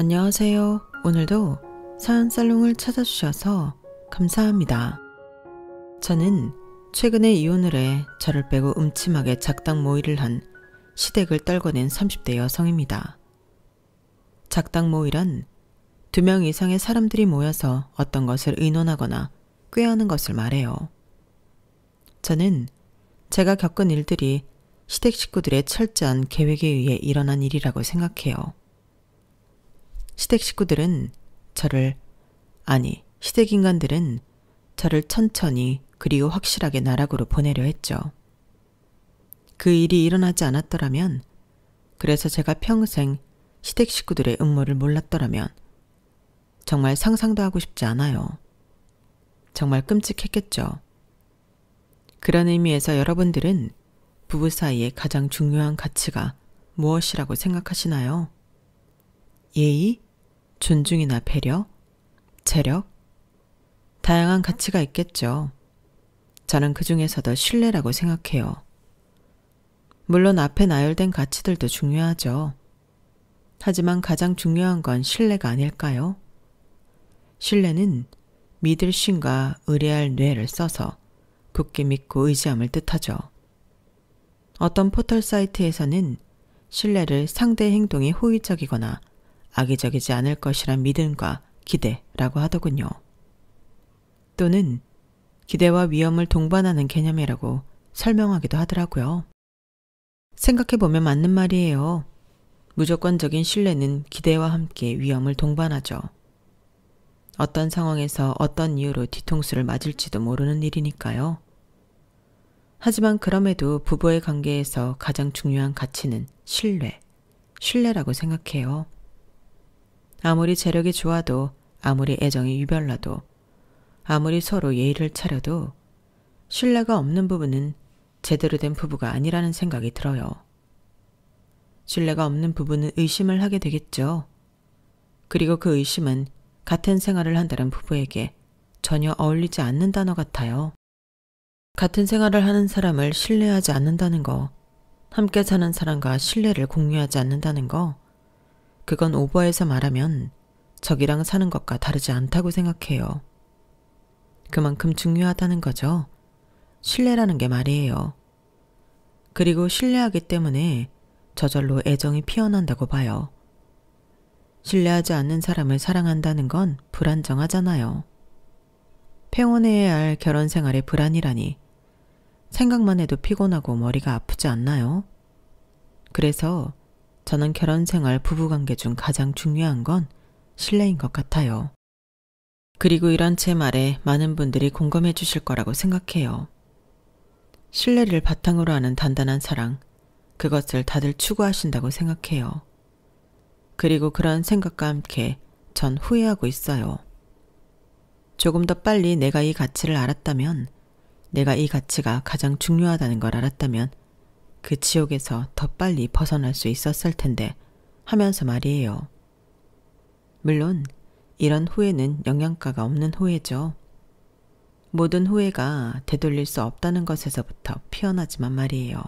안녕하세요. 오늘도 사연살롱을 찾아주셔서 감사합니다. 저는 최근에 이혼을 해 저를 빼고 음침하게 작당 모의를 한 시댁을 떨궈낸 30대 여성입니다. 작당 모의란 2명 이상의 사람들이 모여서 어떤 것을 의논하거나 꾀하는 것을 말해요. 저는 제가 겪은 일들이 시댁 식구들의 철저한 계획에 의해 일어난 일이라고 생각해요. 시댁 식구들은 시댁 인간들은 저를 천천히 그리고 확실하게 나락으로 보내려 했죠. 그 일이 일어나지 않았더라면, 그래서 제가 평생 시댁 식구들의 음모를 몰랐더라면 정말 상상도 하고 싶지 않아요. 정말 끔찍했겠죠. 그런 의미에서 여러분들은 부부 사이의 가장 중요한 가치가 무엇이라고 생각하시나요? 예의? 존중이나 배려? 재력? 다양한 가치가 있겠죠. 저는 그 중에서도 신뢰라고 생각해요. 물론 앞에 나열된 가치들도 중요하죠. 하지만 가장 중요한 건 신뢰가 아닐까요? 신뢰는 믿을 신과 의뢰할 뇌를 써서 굳게 믿고 의지함을 뜻하죠. 어떤 포털 사이트에서는 신뢰를 상대의 행동이 호의적이거나 악의적이지 않을 것이란 믿음과 기대라고 하더군요. 또는 기대와 위험을 동반하는 개념이라고 설명하기도 하더라고요. 생각해보면 맞는 말이에요. 무조건적인 신뢰는 기대와 함께 위험을 동반하죠. 어떤 상황에서 어떤 이유로 뒤통수를 맞을지도 모르는 일이니까요. 하지만 그럼에도 부부의 관계에서 가장 중요한 가치는 신뢰라고 생각해요. 아무리 재력이 좋아도, 아무리 애정이 유별나도, 아무리 서로 예의를 차려도 신뢰가 없는 부부는 제대로 된 부부가 아니라는 생각이 들어요. 신뢰가 없는 부부는 의심을 하게 되겠죠. 그리고 그 의심은 같은 생활을 한다는 부부에게 전혀 어울리지 않는 단어 같아요. 같은 생활을 하는 사람을 신뢰하지 않는다는 거, 함께 사는 사람과 신뢰를 공유하지 않는다는 거, 그건 오버해서 말하면 적이랑 사는 것과 다르지 않다고 생각해요. 그만큼 중요하다는 거죠. 신뢰라는 게 말이에요. 그리고 신뢰하기 때문에 저절로 애정이 피어난다고 봐요. 신뢰하지 않는 사람을 사랑한다는 건 불안정하잖아요. 평온해야 할 결혼 생활의 불안이라니 생각만 해도 피곤하고 머리가 아프지 않나요? 그래서 저는 결혼 생활 부부관계 중 가장 중요한 건 신뢰인 것 같아요. 그리고 이런 제 말에 많은 분들이 공감해 주실 거라고 생각해요. 신뢰를 바탕으로 하는 단단한 사랑, 그것을 다들 추구하신다고 생각해요. 그리고 그런 생각과 함께 전 후회하고 있어요. 조금 더 빨리 내가 이 가치를 알았다면, 내가 이 가치가 가장 중요하다는 걸 알았다면 그 지옥에서 더 빨리 벗어날 수 있었을 텐데 하면서 말이에요. 물론 이런 후회는 영양가가 없는 후회죠. 모든 후회가 되돌릴 수 없다는 것에서부터 피어나지만 말이에요.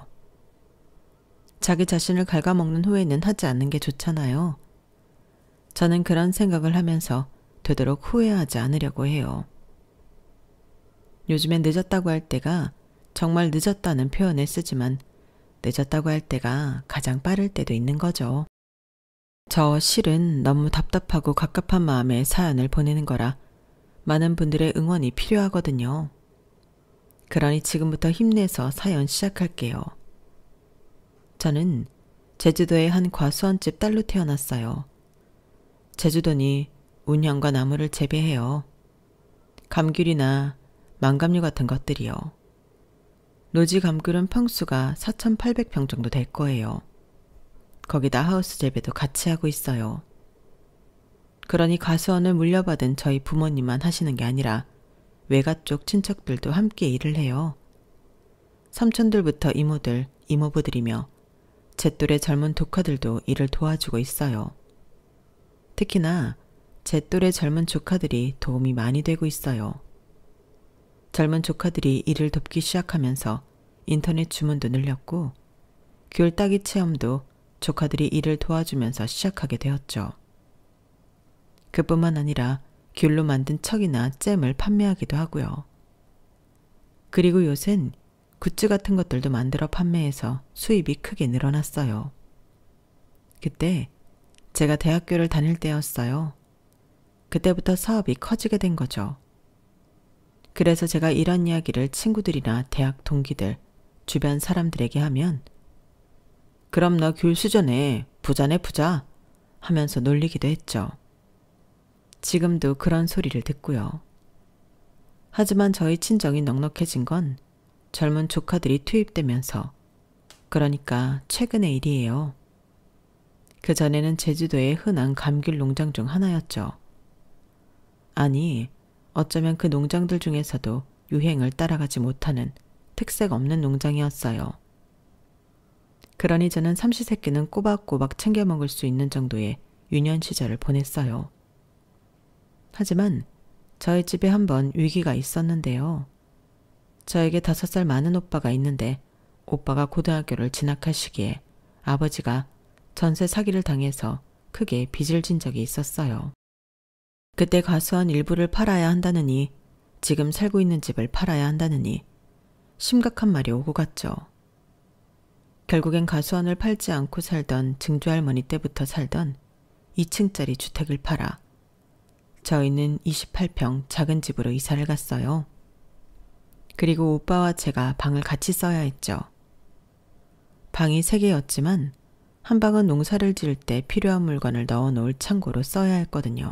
자기 자신을 갉아먹는 후회는 하지 않는 게 좋잖아요. 저는 그런 생각을 하면서 되도록 후회하지 않으려고 해요. 요즘엔 늦었다고 할 때가 정말 늦었다는 표현을 쓰지만 늦었다고 할 때가 가장 빠를 때도 있는 거죠. 저 실은 너무 답답하고 갑갑한 마음에 사연을 보내는 거라 많은 분들의 응원이 필요하거든요. 그러니 지금부터 힘내서 사연 시작할게요. 저는 제주도의 한 과수원집 딸로 태어났어요. 제주도니 운형과 나무를 재배해요. 감귤이나 망감류 같은 것들이요. 노지 감귤은 평수가 4,800평 정도 될 거예요. 거기다 하우스 재배도 같이 하고 있어요. 그러니 과수원을 물려받은 저희 부모님만 하시는 게 아니라 외가 쪽 친척들도 함께 일을 해요. 삼촌들부터 이모들, 이모부들이며 제 또래 젊은 조카들도 일을 도와주고 있어요. 특히나 제 또래 젊은 조카들이 도움이 많이 되고 있어요. 젊은 조카들이 일을 돕기 시작하면서 인터넷 주문도 늘렸고 귤 따기 체험도 조카들이 일을 도와주면서 시작하게 되었죠. 그뿐만 아니라 귤로 만든 척이나 잼을 판매하기도 하고요. 그리고 요샌 굿즈 같은 것들도 만들어 판매해서 수입이 크게 늘어났어요. 그때 제가 대학교를 다닐 때였어요. 그때부터 사업이 커지게 된 거죠. 그래서 제가 이런 이야기를 친구들이나 대학 동기들, 주변 사람들에게 하면 그럼 너 귤 수저네, 부자네 부자 하면서 놀리기도 했죠. 지금도 그런 소리를 듣고요. 하지만 저희 친정이 넉넉해진 건 젊은 조카들이 투입되면서, 그러니까 최근의 일이에요. 그전에는 제주도의 흔한 감귤 농장 중 하나였죠. 아니, 어쩌면 그 농장들 중에서도 유행을 따라가지 못하는 특색 없는 농장이었어요. 그러니 저는 삼시세끼는 꼬박꼬박 챙겨 먹을 수 있는 정도의 유년 시절을 보냈어요. 하지만 저희 집에 한번 위기가 있었는데요. 저에게 5살 많은 오빠가 있는데 오빠가 고등학교를 진학할 시기에 아버지가 전세 사기를 당해서 크게 빚을 진 적이 있었어요. 그때 과수원 일부를 팔아야 한다느니 지금 살고 있는 집을 팔아야 한다느니 심각한 말이 오고 갔죠. 결국엔 과수원을 팔지 않고 살던 증조할머니 때부터 살던 2층짜리 주택을 팔아 저희는 28평 작은 집으로 이사를 갔어요. 그리고 오빠와 제가 방을 같이 써야 했죠. 방이 3개였지만 한 방은 농사를 지을 때 필요한 물건을 넣어놓을 창고로 써야 했거든요.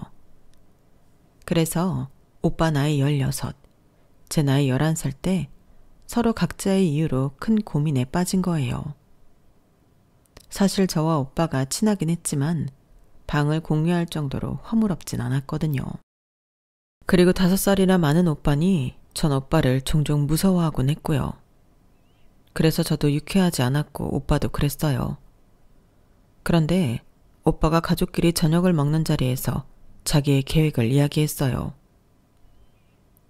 그래서 오빠 나이 16, 제 나이 11살 때 서로 각자의 이유로 큰 고민에 빠진 거예요. 사실 저와 오빠가 친하긴 했지만 방을 공유할 정도로 허물없진 않았거든요. 그리고 5살이나 많은 오빠니 전 오빠를 종종 무서워하곤 했고요. 그래서 저도 유쾌하지 않았고 오빠도 그랬어요. 그런데 오빠가 가족끼리 저녁을 먹는 자리에서 자기의 계획을 이야기했어요.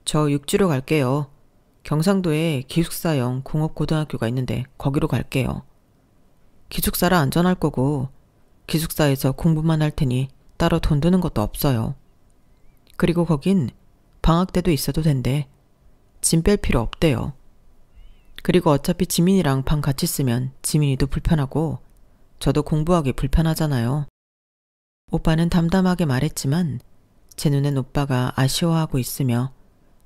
저 육지로 갈게요. 경상도에 기숙사형 공업고등학교가 있는데 거기로 갈게요. 기숙사라 안전할 거고 기숙사에서 공부만 할 테니 따로 돈 드는 것도 없어요. 그리고 거긴 방학 때도 있어도 된대. 짐 뺄 필요 없대요. 그리고 어차피 지민이랑 방 같이 쓰면 지민이도 불편하고 저도 공부하기 불편하잖아요. 오빠는 담담하게 말했지만 제 눈엔 오빠가 아쉬워하고 있으며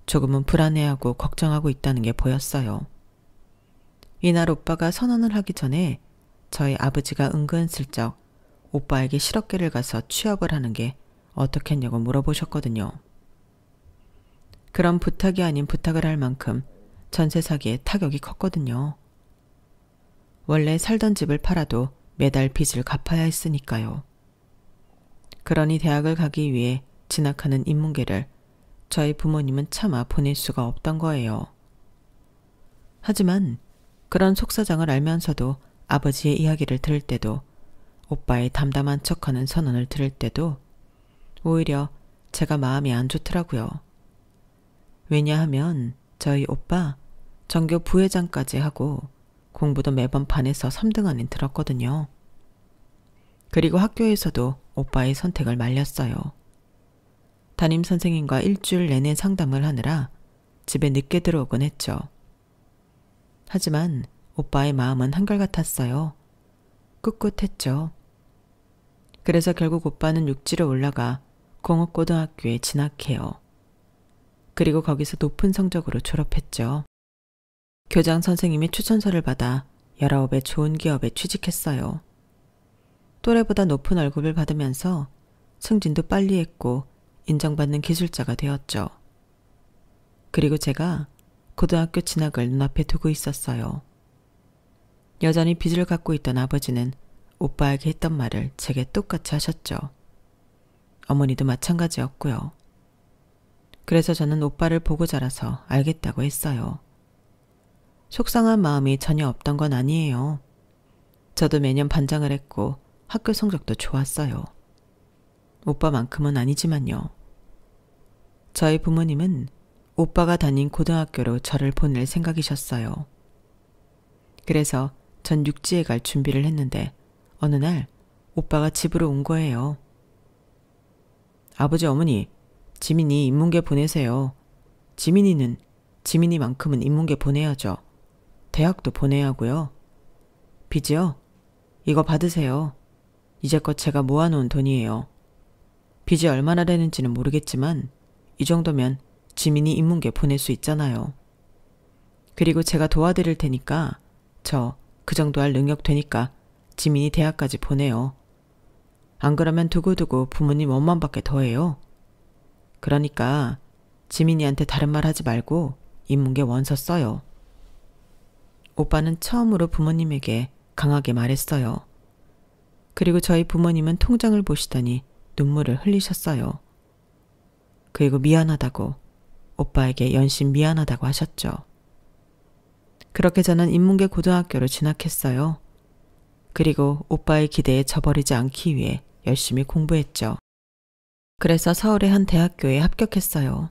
조금은 불안해하고 걱정하고 있다는 게 보였어요. 이날 오빠가 선언을 하기 전에 저희 아버지가 은근슬쩍 오빠에게 실업계를 가서 취업을 하는 게 어떻겠냐고 물어보셨거든요. 그런 부탁이 아닌 부탁을 할 만큼 전세 사기에 타격이 컸거든요. 원래 살던 집을 팔아도 매달 빚을 갚아야 했으니까요. 그러니 대학을 가기 위해 진학하는 인문계를 저희 부모님은 차마 보낼 수가 없던 거예요. 하지만 그런 속사정을 알면서도 아버지의 이야기를 들을 때도 오빠의 담담한 척하는 선언을 들을 때도 오히려 제가 마음이 안 좋더라고요. 왜냐하면 저희 오빠 전교 부회장까지 하고 공부도 매번 반에서 3등 안에 들었거든요. 그리고 학교에서도 오빠의 선택을 말렸어요. 담임선생님과 일주일 내내 상담을 하느라 집에 늦게 들어오곤 했죠. 하지만 오빠의 마음은 한결같았어요. 꿋꿋했죠. 그래서 결국 오빠는 육지로 올라가 공업고등학교에 진학해요. 그리고 거기서 높은 성적으로 졸업했죠. 교장 선생님이 추천서를 받아 19의 좋은 기업에 취직했어요. 또래보다 높은 월급을 받으면서 승진도 빨리 했고 인정받는 기술자가 되었죠. 그리고 제가 고등학교 진학을 눈앞에 두고 있었어요. 여전히 빚을 갖고 있던 아버지는 오빠에게 했던 말을 제게 똑같이 하셨죠. 어머니도 마찬가지였고요. 그래서 저는 오빠를 보고 자라서 알겠다고 했어요. 속상한 마음이 전혀 없던 건 아니에요. 저도 매년 반장을 했고 학교 성적도 좋았어요. 오빠만큼은 아니지만요. 저희 부모님은 오빠가 다닌 고등학교로 저를 보낼 생각이셨어요. 그래서 전 육지에 갈 준비를 했는데 어느 날 오빠가 집으로 온 거예요. 아버지 어머니, 지민이 인문계 보내세요. 지민이만큼은 인문계 보내야죠. 대학도 보내야 하고요. 빚이요? 이거 받으세요. 이제껏 제가 모아놓은 돈이에요. 빚이 얼마나 되는지는 모르겠지만 이 정도면 지민이 인문계 보낼 수 있잖아요. 그리고 제가 도와드릴 테니까 저 그 정도 할 능력 되니까 지민이 대학까지 보내요. 안 그러면 두고두고 부모님 원망받게 더해요. 그러니까 지민이한테 다른 말 하지 말고 인문계 원서 써요. 오빠는 처음으로 부모님에게 강하게 말했어요. 그리고 저희 부모님은 통장을 보시더니 눈물을 흘리셨어요. 그리고 미안하다고, 오빠에게 연신 미안하다고 하셨죠. 그렇게 저는 인문계 고등학교로 진학했어요. 그리고 오빠의 기대에 저버리지 않기 위해 열심히 공부했죠. 그래서 서울의 한 대학교에 합격했어요.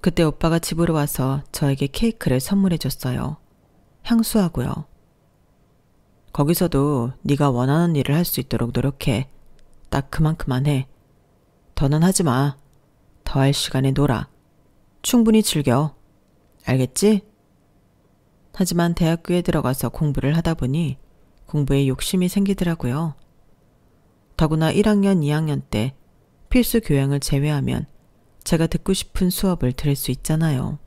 그때 오빠가 집으로 와서 저에게 케이크를 선물해 줬어요. 향수하고요. 거기서도 네가 원하는 일을 할 수 있도록 노력해. 딱 그만큼만 해. 더는 하지 마. 더 할 시간에 놀아. 충분히 즐겨. 알겠지? 하지만 대학교에 들어가서 공부를 하다 보니 공부에 욕심이 생기더라고요. 더구나 1학년, 2학년 때 필수 교양을 제외하면 제가 듣고 싶은 수업을 들을 수 있잖아요.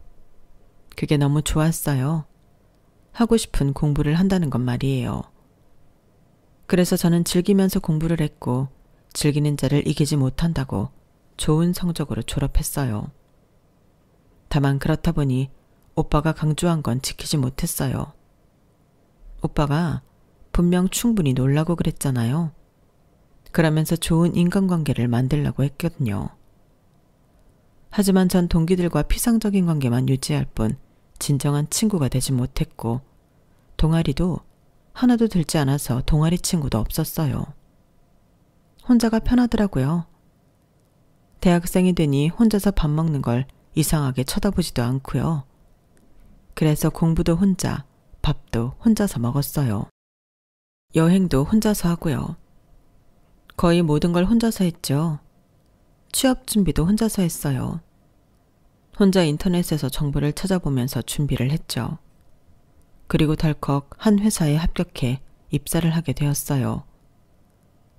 그게 너무 좋았어요. 하고 싶은 공부를 한다는 건 말이에요. 그래서 저는 즐기면서 공부를 했고 즐기는 자를 이기지 못한다고 좋은 성적으로 졸업했어요. 다만 그렇다 보니 오빠가 강조한 건 지키지 못했어요. 오빠가 분명 충분히 놀라고 그랬잖아요. 그러면서 좋은 인간관계를 만들려고 했거든요. 하지만 전 동기들과 피상적인 관계만 유지할 뿐 진정한 친구가 되지 못했고 동아리도 하나도 들지 않아서 동아리 친구도 없었어요. 혼자가 편하더라고요. 대학생이 되니 혼자서 밥 먹는 걸 이상하게 쳐다보지도 않고요. 그래서 공부도 혼자, 밥도 혼자서 먹었어요. 여행도 혼자서 하고요. 거의 모든 걸 혼자서 했죠. 취업 준비도 혼자서 했어요. 혼자 인터넷에서 정보를 찾아보면서 준비를 했죠. 그리고 덜컥 한 회사에 합격해 입사를 하게 되었어요.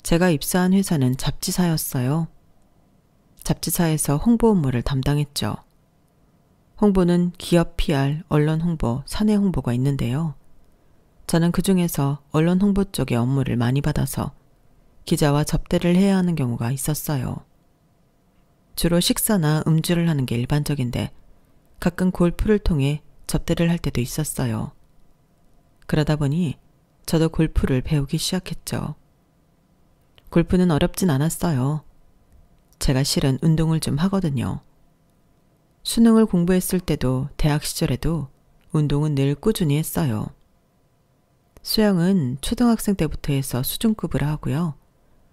제가 입사한 회사는 잡지사였어요. 잡지사에서 홍보 업무를 담당했죠. 홍보는 기업 PR, 언론 홍보, 사내 홍보가 있는데요. 저는 그 중에서 언론 홍보 쪽의 업무를 많이 받아서 기자와 접대를 해야 하는 경우가 있었어요. 주로 식사나 음주를 하는 게 일반적인데 가끔 골프를 통해 접대를 할 때도 있었어요. 그러다 보니 저도 골프를 배우기 시작했죠. 골프는 어렵진 않았어요. 제가 실은 운동을 좀 하거든요. 수능을 공부했을 때도 대학 시절에도 운동은 늘 꾸준히 했어요. 수영은 초등학생 때부터 해서 수준급으로 하고요.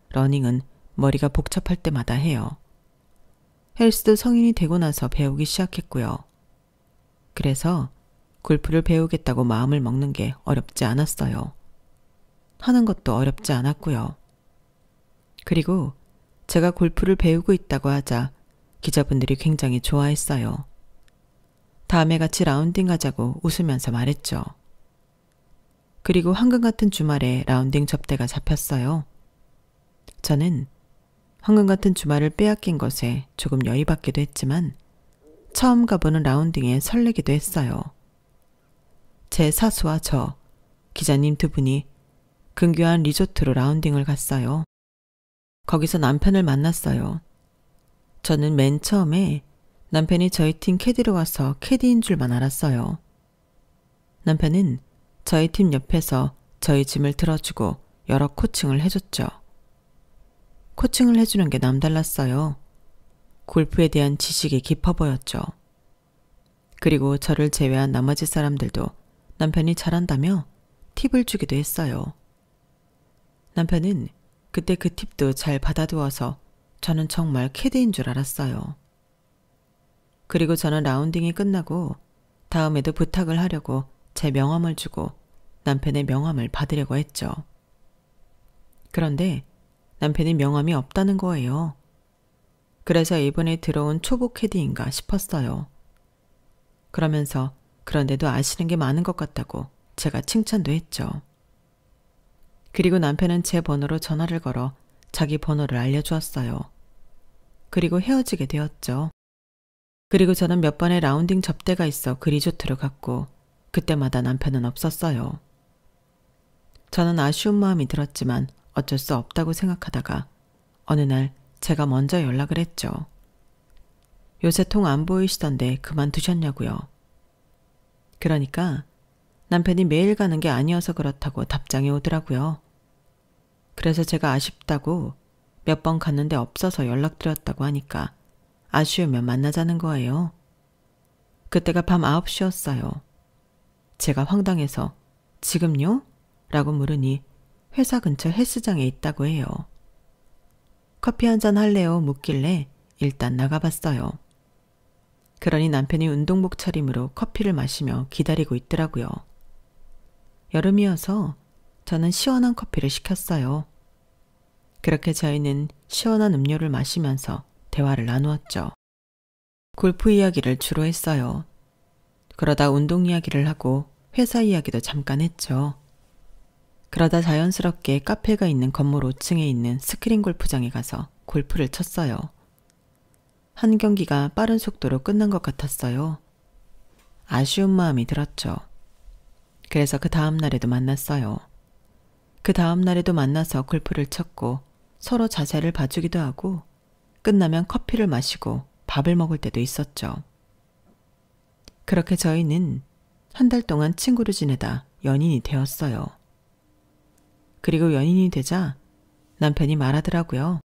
러닝은 머리가 복잡할 때마다 해요. 헬스도 성인이 되고 나서 배우기 시작했고요. 그래서 골프를 배우겠다고 마음을 먹는 게 어렵지 않았어요. 하는 것도 어렵지 않았고요. 그리고 제가 골프를 배우고 있다고 하자 기자분들이 굉장히 좋아했어요. 다음에 같이 라운딩 가자고 웃으면서 말했죠. 그리고 황금 같은 주말에 라운딩 접대가 잡혔어요. 저는 황금 같은 주말을 빼앗긴 것에 조금 여의받기도 했지만 처음 가보는 라운딩에 설레기도 했어요. 제 사수와 저, 기자님 두 분이 근교한 리조트로 라운딩을 갔어요. 거기서 남편을 만났어요. 저는 맨 처음에 남편이 저희 팀 캐디로 와서 캐디인 줄만 알았어요. 남편은 저희 팀 옆에서 저희 짐을 들어주고 여러 코칭을 해줬죠. 코칭을 해주는 게 남달랐어요. 골프에 대한 지식이 깊어 보였죠. 그리고 저를 제외한 나머지 사람들도 남편이 잘한다며 팁을 주기도 했어요. 남편은 그때 그 팁도 잘 받아두어서 저는 정말 캐디인 줄 알았어요. 그리고 저는 라운딩이 끝나고 다음에도 부탁을 하려고 제 명함을 주고 남편의 명함을 받으려고 했죠. 그런데 남편이 명함이 없다는 거예요. 그래서 이번에 들어온 초보 캐디인가 싶었어요. 그러면서 그런데도 아시는 게 많은 것 같다고 제가 칭찬도 했죠. 그리고 남편은 제 번호로 전화를 걸어 자기 번호를 알려주었어요. 그리고 헤어지게 되었죠. 그리고 저는 몇 번의 라운딩 접대가 있어 그 리조트를 갔고 그때마다 남편은 없었어요. 저는 아쉬운 마음이 들었지만 어쩔 수 없다고 생각하다가 어느 날 제가 먼저 연락을 했죠. 요새 통 안 보이시던데 그만두셨냐고요. 그러니까 남편이 매일 가는 게 아니어서 그렇다고 답장이 오더라고요. 그래서 제가 아쉽다고 몇 번 갔는데 없어서 연락드렸다고 하니까 아쉬우면 만나자는 거예요. 그때가 밤 9시였어요. 제가 황당해서 지금요? 라고 물으니 회사 근처 헬스장에 있다고 해요. 커피 한잔 할래요? 묻길래 일단 나가봤어요. 그러니 남편이 운동복 차림으로 커피를 마시며 기다리고 있더라고요. 여름이어서 저는 시원한 커피를 시켰어요. 그렇게 저희는 시원한 음료를 마시면서 대화를 나누었죠. 골프 이야기를 주로 했어요. 그러다 운동 이야기를 하고 회사 이야기도 잠깐 했죠. 그러다 자연스럽게 카페가 있는 건물 5층에 있는 스크린 골프장에 가서 골프를 쳤어요. 한 경기가 빠른 속도로 끝난 것 같았어요. 아쉬운 마음이 들었죠. 그래서 그 다음 날에도 만났어요. 그 다음 날에도 만나서 골프를 쳤고 서로 자세를 봐주기도 하고 끝나면 커피를 마시고 밥을 먹을 때도 있었죠. 그렇게 저희는 한 달 동안 친구로 지내다 연인이 되었어요. 그리고 연인이 되자 남편이 말하더라고요.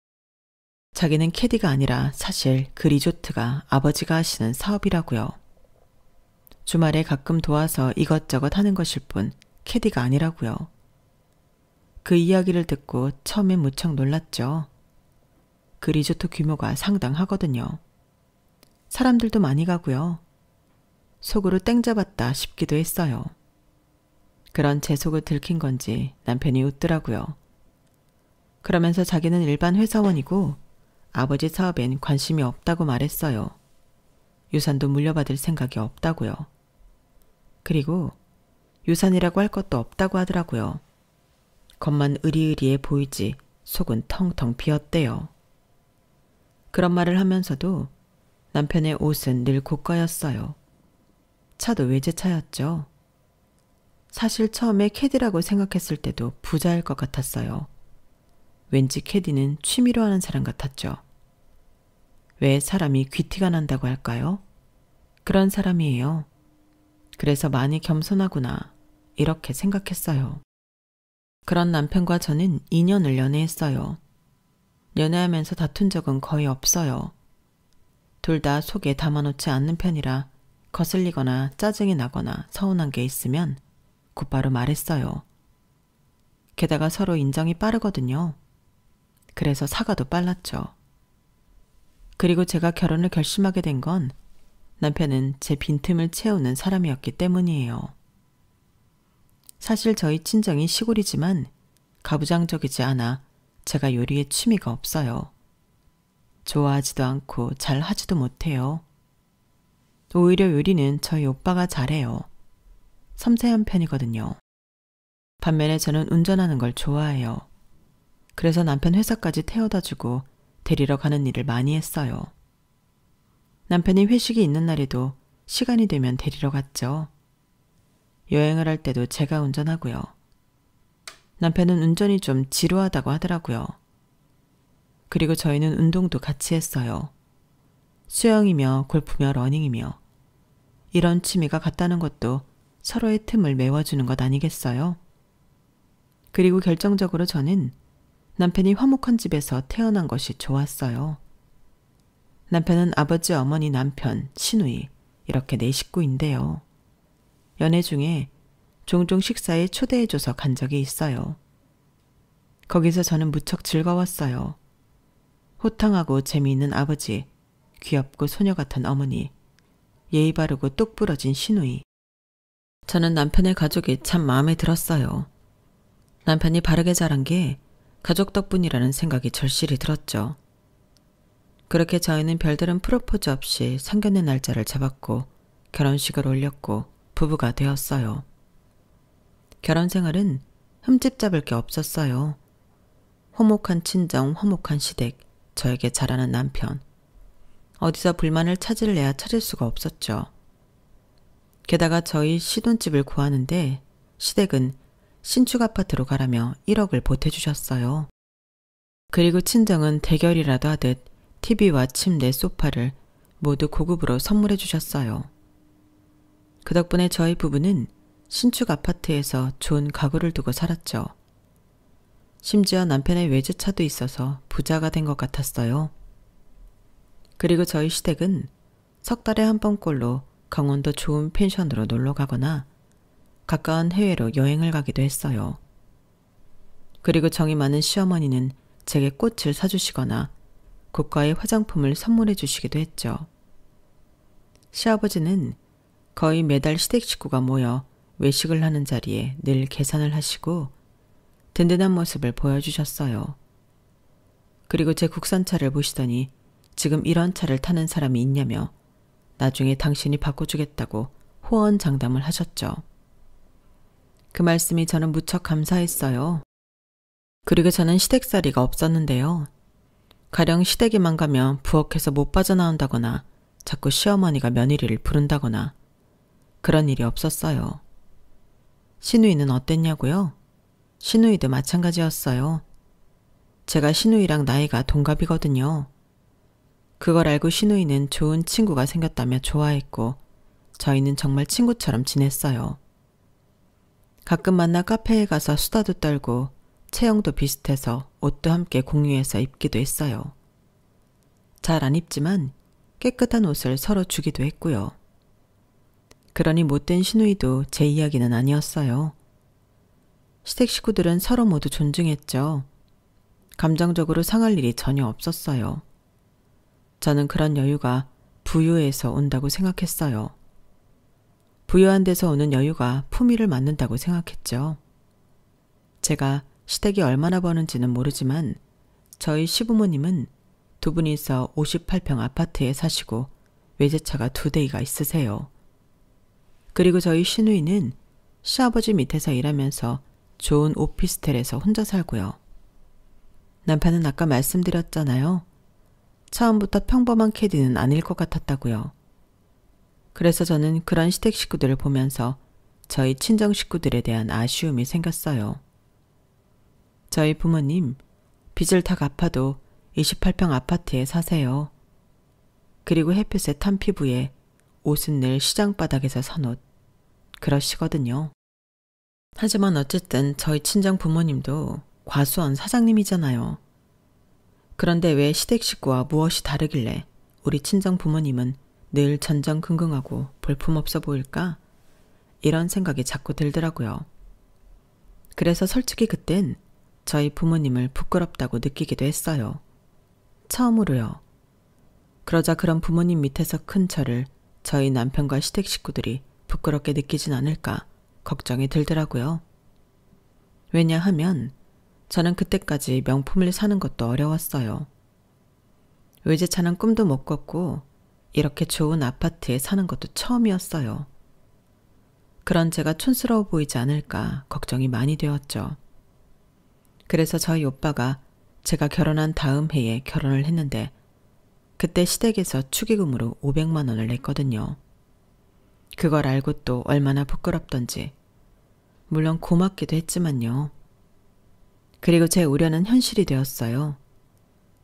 자기는 캐디가 아니라 사실 그 리조트가 아버지가 하시는 사업이라고요. 주말에 가끔 도와서 이것저것 하는 것일 뿐 캐디가 아니라고요. 그 이야기를 듣고 처음엔 무척 놀랐죠. 그 리조트 규모가 상당하거든요. 사람들도 많이 가고요. 속으로 땡 잡았다 싶기도 했어요. 그런 제 속을 들킨 건지 남편이 웃더라고요. 그러면서 자기는 일반 회사원이고 아버지 사업엔 관심이 없다고 말했어요. 유산도 물려받을 생각이 없다고요. 그리고 유산이라고 할 것도 없다고 하더라고요. 겉만 의리의리해 보이지 속은 텅텅 비었대요. 그런 말을 하면서도 남편의 옷은 늘 고가였어요. 차도 외제차였죠. 사실 처음에 캐디라고 생각했을 때도 부자일 것 같았어요. 왠지 캐디는 취미로 하는 사람 같았죠. 왜 사람이 귀티가 난다고 할까요? 그런 사람이에요. 그래서 많이 겸손하구나 이렇게 생각했어요. 그런 남편과 저는 2년을 연애했어요. 연애하면서 다툰 적은 거의 없어요. 둘 다 속에 담아놓지 않는 편이라 거슬리거나 짜증이 나거나 서운한 게 있으면 곧바로 말했어요. 게다가 서로 인정이 빠르거든요. 그래서 사과도 빨랐죠. 그리고 제가 결혼을 결심하게 된 건 남편은 제 빈틈을 채우는 사람이었기 때문이에요. 사실 저희 친정이 시골이지만 가부장적이지 않아 제가 요리에 취미가 없어요. 좋아하지도 않고 잘 하지도 못해요. 오히려 요리는 저희 오빠가 잘해요. 섬세한 편이거든요. 반면에 저는 운전하는 걸 좋아해요. 그래서 남편 회사까지 태워다주고 데리러 가는 일을 많이 했어요. 남편이 회식이 있는 날에도 시간이 되면 데리러 갔죠. 여행을 할 때도 제가 운전하고요. 남편은 운전이 좀 지루하다고 하더라고요. 그리고 저희는 운동도 같이 했어요. 수영이며 골프며 러닝이며 이런 취미가 같다는 것도 서로의 틈을 메워주는 것 아니겠어요? 그리고 결정적으로 저는 남편이 화목한 집에서 태어난 것이 좋았어요. 남편은 아버지, 어머니, 남편, 시누이 이렇게 4식구인데요. 연애 중에 종종 식사에 초대해줘서 간 적이 있어요. 거기서 저는 무척 즐거웠어요. 호탕하고 재미있는 아버지, 귀엽고 소녀 같은 어머니, 예의 바르고 똑 부러진 시누이. 저는 남편의 가족이 참 마음에 들었어요. 남편이 바르게 자란 게 가족 덕분이라는 생각이 절실히 들었죠. 그렇게 저희는 별다른 프로포즈 없이 상견례 날짜를 잡았고 결혼식을 올렸고 부부가 되었어요. 결혼 생활은 흠집 잡을 게 없었어요. 화목한 친정, 화목한 시댁, 저에게 잘하는 남편. 어디서 불만을 찾을래야 찾을 수가 없었죠. 게다가 저희 시돈집을 구하는데 시댁은 신축 아파트로 가라며 1억을 보태주셨어요. 그리고 친정은 대결이라도 하듯 TV와 침대, 소파를 모두 고급으로 선물해 주셨어요. 그 덕분에 저희 부부는 신축 아파트에서 좋은 가구를 두고 살았죠. 심지어 남편의 외제차도 있어서 부자가 된 것 같았어요. 그리고 저희 시댁은 석 달에 한 번꼴로 강원도 좋은 펜션으로 놀러 가거나 가까운 해외로 여행을 가기도 했어요. 그리고 정이 많은 시어머니는 제게 꽃을 사주시거나 고가의 화장품을 선물해 주시기도 했죠. 시아버지는 거의 매달 시댁 식구가 모여 외식을 하는 자리에 늘 계산을 하시고 든든한 모습을 보여주셨어요. 그리고 제 국산차를 보시더니 지금 이런 차를 타는 사람이 있냐며 나중에 당신이 바꿔주겠다고 호언장담을 하셨죠. 그 말씀이 저는 무척 감사했어요. 그리고 저는 시댁살이가 없었는데요. 가령 시댁에만 가면 부엌에서 못 빠져나온다거나 자꾸 시어머니가 며느리를 부른다거나 그런 일이 없었어요. 시누이는 어땠냐고요? 시누이도 마찬가지였어요. 제가 시누이랑 나이가 동갑이거든요. 그걸 알고 시누이는 좋은 친구가 생겼다며 좋아했고 저희는 정말 친구처럼 지냈어요. 가끔 만나 카페에 가서 수다도 떨고 체형도 비슷해서 옷도 함께 공유해서 입기도 했어요. 잘 안 입지만 깨끗한 옷을 서로 주기도 했고요. 그러니 못된 시누이도 제 이야기는 아니었어요. 시댁 식구들은 서로 모두 존중했죠. 감정적으로 상할 일이 전혀 없었어요. 저는 그런 여유가 부유에서 온다고 생각했어요. 부유한 데서 오는 여유가 품위를 맞는다고 생각했죠. 제가 시댁이 얼마나 버는지는 모르지만 저희 시부모님은 두 분이서 58평 아파트에 사시고 외제차가 2대가 있으세요. 그리고 저희 시누이는 시아버지 밑에서 일하면서 좋은 오피스텔에서 혼자 살고요. 남편은 아까 말씀드렸잖아요. 처음부터 평범한 캐디는 아닐 것 같았다고요. 그래서 저는 그런 시댁 식구들을 보면서 저희 친정 식구들에 대한 아쉬움이 생겼어요. 저희 부모님 빚을 다 갚아도 28평 아파트에 사세요. 그리고 햇볕에 탄 피부에 옷은 늘 시장 바닥에서 산 옷. 그러시거든요. 하지만 어쨌든 저희 친정 부모님도 과수원 사장님이잖아요. 그런데 왜 시댁 식구와 무엇이 다르길래 우리 친정 부모님은 늘 전전긍긍하고 볼품없어 보일까? 이런 생각이 자꾸 들더라고요. 그래서 솔직히 그땐 저희 부모님을 부끄럽다고 느끼기도 했어요. 처음으로요. 그러자 그런 부모님 밑에서 큰 저를 저희 남편과 시댁 식구들이 부끄럽게 느끼진 않을까 걱정이 들더라고요. 왜냐하면 저는 그때까지 명품을 사는 것도 어려웠어요. 외제차는 꿈도 못 꿨고 이렇게 좋은 아파트에 사는 것도 처음이었어요. 그런 제가 촌스러워 보이지 않을까 걱정이 많이 되었죠. 그래서 저희 오빠가 제가 결혼한 다음 해에 결혼을 했는데 그때 시댁에서 축의금으로 500만 원을 냈거든요. 그걸 알고 또 얼마나 부끄럽던지 물론 고맙기도 했지만요. 그리고 제 우려는 현실이 되었어요.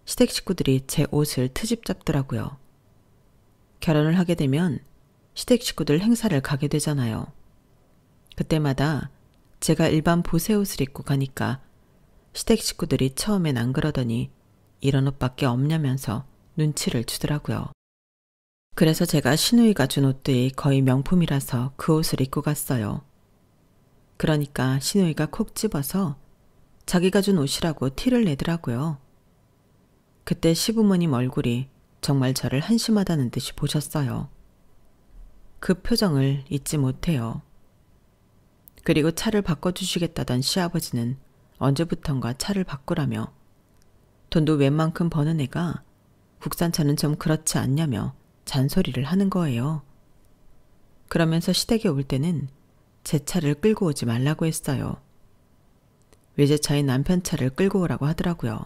시댁 식구들이 제 옷을 트집 잡더라고요. 결혼을 하게 되면 시댁 식구들 행사를 가게 되잖아요. 그때마다 제가 일반 보세 옷을 입고 가니까 시댁 식구들이 처음엔 안 그러더니 이런 옷밖에 없냐면서 눈치를 주더라고요. 그래서 제가 시누이가 준 옷들이 거의 명품이라서 그 옷을 입고 갔어요. 그러니까 시누이가 콕 집어서 자기가 준 옷이라고 티를 내더라고요. 그때 시부모님 얼굴이 정말 저를 한심하다는 듯이 보셨어요. 그 표정을 잊지 못해요. 그리고 차를 바꿔주시겠다던 시아버지는 언제부턴가 차를 바꾸라며 돈도 웬만큼 버는 애가 국산차는 좀 그렇지 않냐며 잔소리를 하는 거예요. 그러면서 시댁에 올 때는 제 차를 끌고 오지 말라고 했어요. 외제차인 남편 차를 끌고 오라고 하더라고요.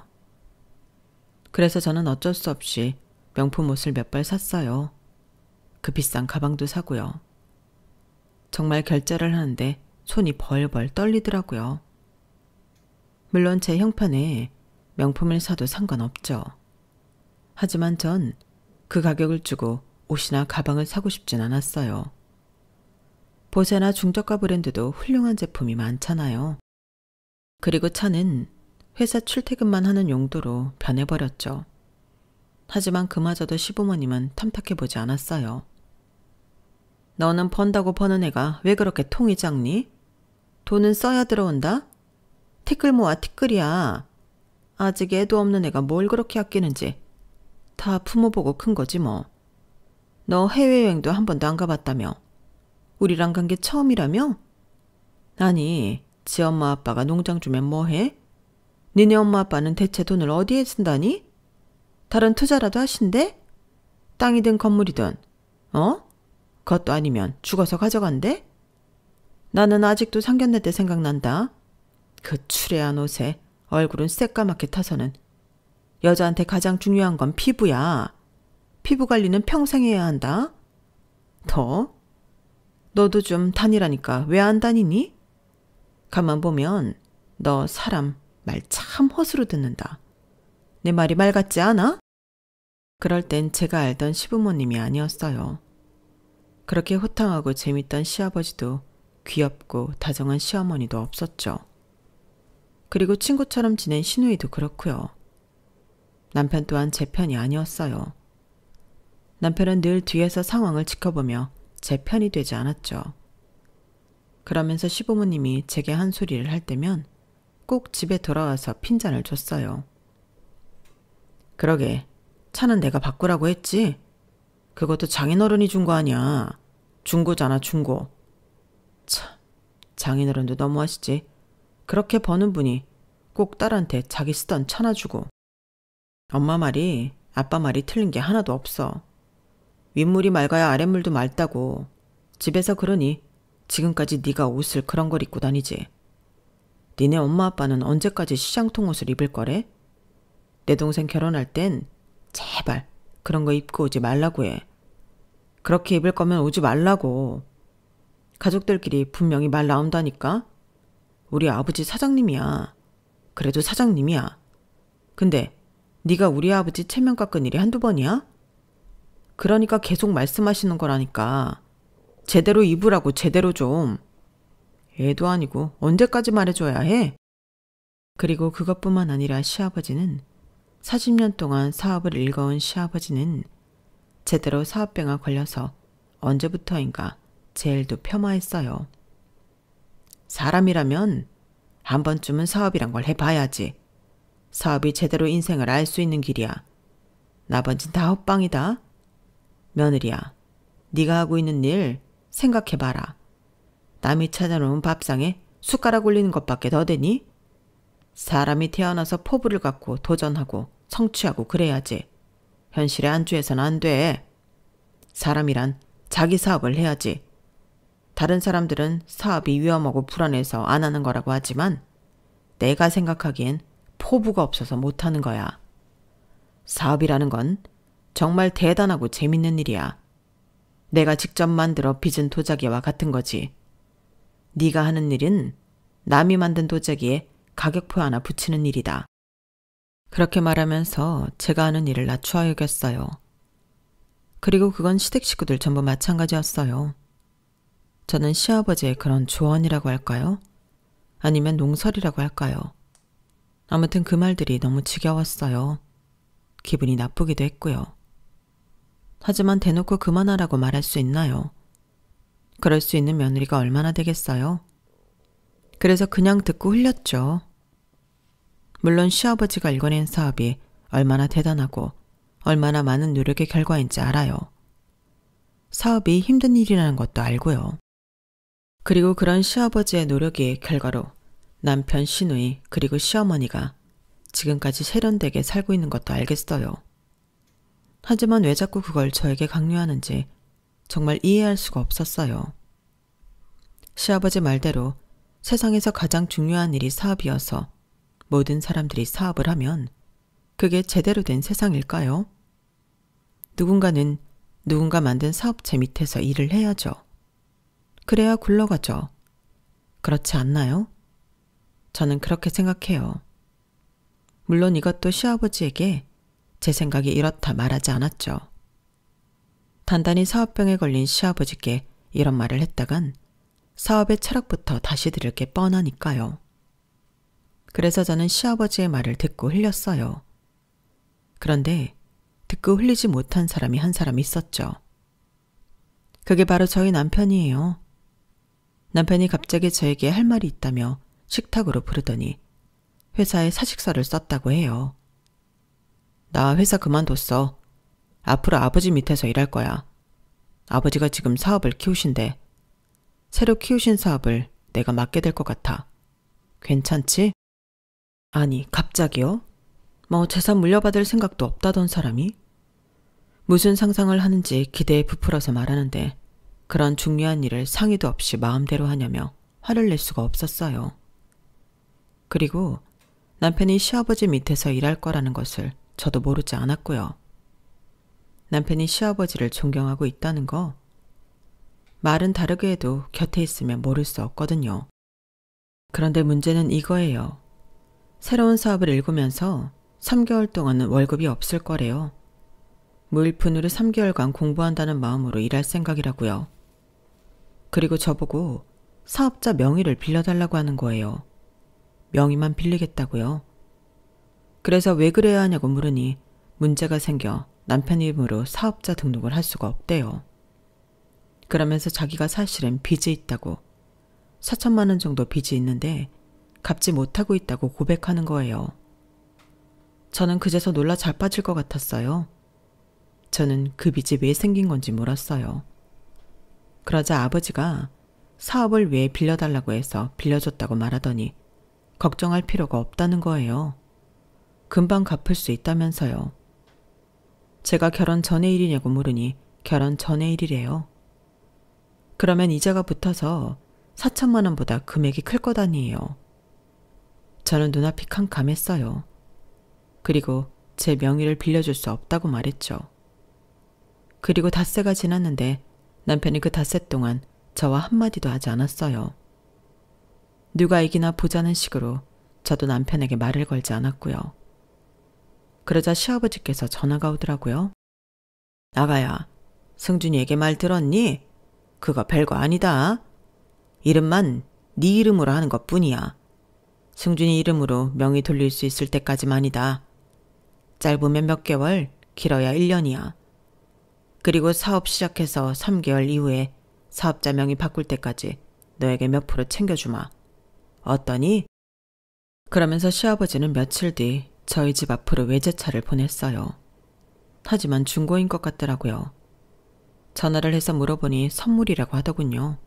그래서 저는 어쩔 수 없이 명품 옷을 몇 벌 샀어요. 그 비싼 가방도 사고요. 정말 결제를 하는데 손이 벌벌 떨리더라고요. 물론 제 형편에 명품을 사도 상관없죠. 하지만 전 그 가격을 주고 옷이나 가방을 사고 싶진 않았어요. 보세나 중저가 브랜드도 훌륭한 제품이 많잖아요. 그리고 차는 회사 출퇴근만 하는 용도로 변해버렸죠. 하지만 그마저도 시부모님은 탐탁해보지 않았어요. 너는 번다고 버는 애가 왜 그렇게 통이 작니? 돈은 써야 들어온다? 티끌 모아 티끌이야. 아직 애도 없는 애가 뭘 그렇게 아끼는지 다 부모 보고 큰 거지 뭐. 너 해외여행도 한 번도 안 가봤다며. 우리랑 간 게 처음이라며? 아니, 지 엄마 아빠가 농장 주면 뭐해? 니네 엄마 아빠는 대체 돈을 어디에 쓴다니? 다른 투자라도 하신대? 땅이든 건물이든, 그것도 아니면 죽어서 가져간대? 나는 아직도 상견례 때 생각난다. 그 추레한 옷에 얼굴은 새까맣게 타서는 여자한테 가장 중요한 건 피부야. 피부 관리는 평생 해야 한다. 너도 좀 다니라니까 왜 안 다니니? 가만 보면 너 사람 말 참 허스로 듣는다. 내 말이 말 같지 않아? 그럴 땐 제가 알던 시부모님이 아니었어요. 그렇게 호탕하고 재밌던 시아버지도 귀엽고 다정한 시어머니도 없었죠. 그리고 친구처럼 지낸 시누이도 그렇고요. 남편 또한 제 편이 아니었어요. 남편은 늘 뒤에서 상황을 지켜보며 제 편이 되지 않았죠. 그러면서 시부모님이 제게 한 소리를 할 때면 꼭 집에 돌아와서 핀잔을 줬어요. 그러게, 차는 내가 바꾸라고 했지? 그것도 장인어른이 준 거 아니야. 중고잖아, 중고. 참, 장인어른도 너무하시지. 그렇게 버는 분이 꼭 딸한테 자기 쓰던 차나 주고. 엄마 말이 아빠 말이 틀린 게 하나도 없어. 윗물이 맑아야 아랫물도 맑다고. 집에서 그러니 지금까지 네가 옷을 그런 걸 입고 다니지. 니네 엄마 아빠는 언제까지 시장통 옷을 입을 거래? 내 동생 결혼할 땐 제발 그런 거 입고 오지 말라고 해. 그렇게 입을 거면 오지 말라고. 가족들끼리 분명히 말 나온다니까. 우리 아버지 사장님이야. 그래도 사장님이야. 근데 네가 우리 아버지 체면 깎은 일이 한두 번이야? 그러니까 계속 말씀하시는 거라니까. 제대로 입으라고 제대로 좀. 애도 아니고 언제까지 말해줘야 해? 그리고 그것뿐만 아니라 시아버지는 40년 동안 사업을 일궈온 시아버지는 제대로 사업병에 걸려서 언제부터인가 제 일도 폄하했어요. 사람이라면 한 번쯤은 사업이란 걸 해봐야지. 사업이 제대로 인생을 알 수 있는 길이야. 나머진 다 헛방이다. 며느리야, 네가 하고 있는 일 생각해봐라. 남이 찾아놓은 밥상에 숟가락 올리는 것밖에 더 되니? 사람이 태어나서 포부를 갖고 도전하고 성취하고 그래야지. 현실에 안주해서는 안 돼. 사람이란 자기 사업을 해야지. 다른 사람들은 사업이 위험하고 불안해서 안 하는 거라고 하지만 내가 생각하기엔 포부가 없어서 못하는 거야. 사업이라는 건 정말 대단하고 재밌는 일이야. 내가 직접 만들어 빚은 도자기와 같은 거지. 네가 하는 일은 남이 만든 도자기에 가격표 하나 붙이는 일이다. 그렇게 말하면서 제가 하는 일을 낮추어 여겼어요. 그리고 그건 시댁 식구들 전부 마찬가지였어요. 저는 시아버지의 그런 조언이라고 할까요? 아니면 농설이라고 할까요? 아무튼 그 말들이 너무 지겨웠어요. 기분이 나쁘기도 했고요. 하지만 대놓고 그만하라고 말할 수 있나요? 그럴 수 있는 며느리가 얼마나 되겠어요? 그래서 그냥 듣고 흘렸죠. 물론 시아버지가 일궈낸 사업이 얼마나 대단하고 얼마나 많은 노력의 결과인지 알아요. 사업이 힘든 일이라는 것도 알고요. 그리고 그런 시아버지의 노력의 결과로 남편 시누이 그리고 시어머니가 지금까지 세련되게 살고 있는 것도 알겠어요. 하지만 왜 자꾸 그걸 저에게 강요하는지 정말 이해할 수가 없었어요. 시아버지 말대로 세상에서 가장 중요한 일이 사업이어서 모든 사람들이 사업을 하면 그게 제대로 된 세상일까요? 누군가는 누군가 만든 사업체 밑에서 일을 해야죠. 그래야 굴러가죠. 그렇지 않나요? 저는 그렇게 생각해요. 물론 이것도 시아버지에게 제 생각이 이렇다 말하지 않았죠. 단단히 사업병에 걸린 시아버지께 이런 말을 했다간 사업의 철학부터 다시 들을 게 뻔하니까요. 그래서 저는 시아버지의 말을 듣고 흘렸어요. 그런데 듣고 흘리지 못한 사람이 한 사람 있었죠. 그게 바로 저희 남편이에요. 남편이 갑자기 저에게 할 말이 있다며 식탁으로 부르더니 회사에 사직서를 썼다고 해요. 나 회사 그만뒀어. 앞으로 아버지 밑에서 일할 거야. 아버지가 지금 사업을 키우신대. 새로 키우신 사업을 내가 맡게 될 것 같아. 괜찮지? 아니, 갑자기요? 뭐 재산 물려받을 생각도 없다던 사람이? 무슨 상상을 하는지 기대에 부풀어서 말하는데 그런 중요한 일을 상의도 없이 마음대로 하냐며 화를 낼 수가 없었어요. 그리고 남편이 시아버지 밑에서 일할 거라는 것을 저도 모르지 않았고요. 남편이 시아버지를 존경하고 있다는 거 말은 다르게 해도 곁에 있으면 모를 수 없거든요. 그런데 문제는 이거예요. 새로운 사업을 일구면서 3개월 동안은 월급이 없을 거래요. 무일푼으로 3개월간 공부한다는 마음으로 일할 생각이라고요. 그리고 저보고 사업자 명의를 빌려달라고 하는 거예요. 명의만 빌리겠다고요. 그래서 왜 그래야 하냐고 물으니 문제가 생겨 남편 이름으로 사업자 등록을 할 수가 없대요. 그러면서 자기가 사실은 빚이 있다고 4천만 원 정도 빚이 있는데 갚지 못하고 있다고 고백하는 거예요. 저는 그제서 놀라 자빠질 것 같았어요. 저는 그 빚이 왜 생긴 건지 물었어요. 그러자 아버지가 사업을 왜 빌려달라고 해서 빌려줬다고 말하더니 걱정할 필요가 없다는 거예요. 금방 갚을 수 있다면서요. 제가 결혼 전의 일이냐고 물으니 결혼 전의 일이래요. 그러면 이자가 붙어서 4천만 원보다 금액이 클 것 아니에요. 저는 눈앞이 캄캄했어요. 그리고 제 명의를 빌려줄 수 없다고 말했죠. 그리고 닷새가 지났는데 남편이 그 닷새 동안 저와 한마디도 하지 않았어요. 누가 이기나 보자는 식으로 저도 남편에게 말을 걸지 않았고요. 그러자 시아버지께서 전화가 오더라고요. 나가야, 승준이에게 말 들었니? 그거 별거 아니다. 이름만 네 이름으로 하는 것뿐이야. 승준이 이름으로 명의 돌릴 수 있을 때까지만이다. 짧으면 몇 개월, 길어야 1년이야. 그리고 사업 시작해서 3개월 이후에 사업자 명의 바꿀 때까지 너에게 몇 프로 챙겨주마. 어떠니? 그러면서 시아버지는 며칠 뒤 저희 집 앞으로 외제차를 보냈어요. 하지만 중고인 것 같더라고요. 전화를 해서 물어보니 선물이라고 하더군요.